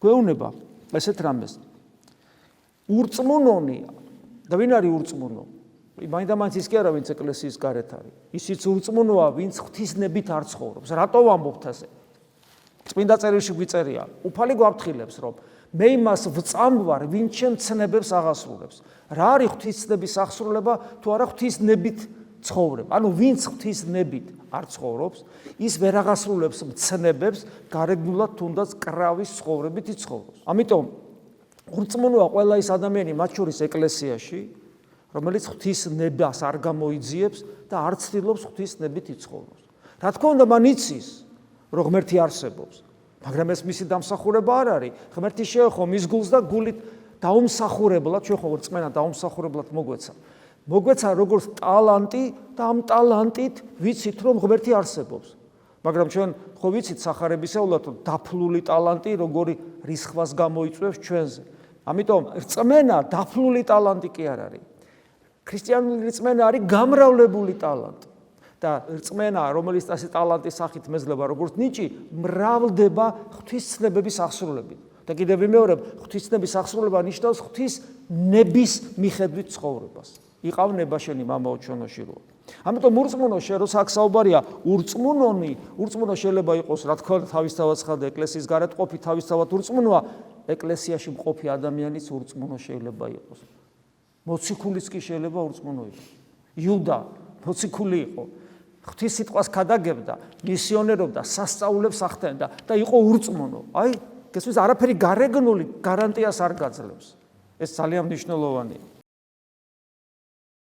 გვეუბნება ესეთ რამეს. ურწმუნონი და ვინ არის ურწმუნო? მაინდა-მაინც ის კი არა, ვინც ეკლესიის გარეთ არის. ისიც ურწმუნოა, ვინც ღვთისნებით არ ცხოვრობს. რატო ვამბობთ ასე? წმინდა წერილში გვიწერია, უფალი გვაფრთხილებს, რომ მე იმას ვწამვარ, ვინც ჩემ ცნებებს აღასრულებს. რა არის ღვთისნების აღსრულება, თუ არა ღვთისნებით ცხოვრება? ანუ ვინც ღვთისნებით არ ცხოვრობს, ის ვერ აღასრულებს ცნებებს, გარეგნულად თუნდაც კრავის ცხოვრებით იცხოვრობს. ამიტომ ურწმუნოა ყველა ის ადამიანი, მათ შორის ეკლესიაში, რომელიც ღვთისნებას არ გამოიძიებს და არ ცდილობს ღვთისნებით იცხოვროს. რა თქმა უნდა, მან იცის, რომ ღმერთი არსებობს, მაგრამ ეს მისი დამსახურება არ არის. ღმერთი შეეხო მის გულს და გულით დაუმსახურებლად, ჩვენ ხო რწმენა დაუმსახურებლად მოგვეცა. მოგვეცა როგორც ტალანტი და ამ ტალანტით ვიცით, რომ ღმერთი არსებობს. მაგრამ ჩვენ ხო ვიცით სახარებისეულად, რომ დაფლული ტალანტი როგორი რისხვას გამოიწვევს ჩვენზე. ამიტომ რწმენა დაფლული ტალანტი კი არ არის. ქრისტიანული რწმენა არის გამრავლებული ტალანტი. და რწმენა, რომელიც ასე ტალანტის სახით მეძლება როგორც ნიჭი, მრავლდება ღვთისცნებების აღსრულებით. და კიდევ ვიმეორებ, ღვთისცნების აღსრულება ნიშნავს ღვთის ნების მიხედვით ცხოვრებას. იყავ ნება შენი მამაო ჩვენოში რო. ამიტომ ურწმუნო შენ როცა აქ საუბარია ურწმუნონი, ურწმუნო შეიძლება იყოს, რა თქმა უნდა, თავისთავად ხარ და ეკლესიის გარეთ ყოფი თავისთავად ურწმუნოა, ეკლესიაში მყოფი ადამიანიც ურწმუნო შეიძლება იყოს. მოციქულიც კი შეიძლება ურწმუნო იყოს. იუდა მოციქული იყო. ღვთის სიტყვას ქადაგებდა, მისიონერობდა, სასწაულებს ახდენდა და იყო ურწმუნო. აი, გესმის, არაფერი გარეგნული გარანტიას არ გაძლევს. ეს ძალიან მნიშვნელოვანია.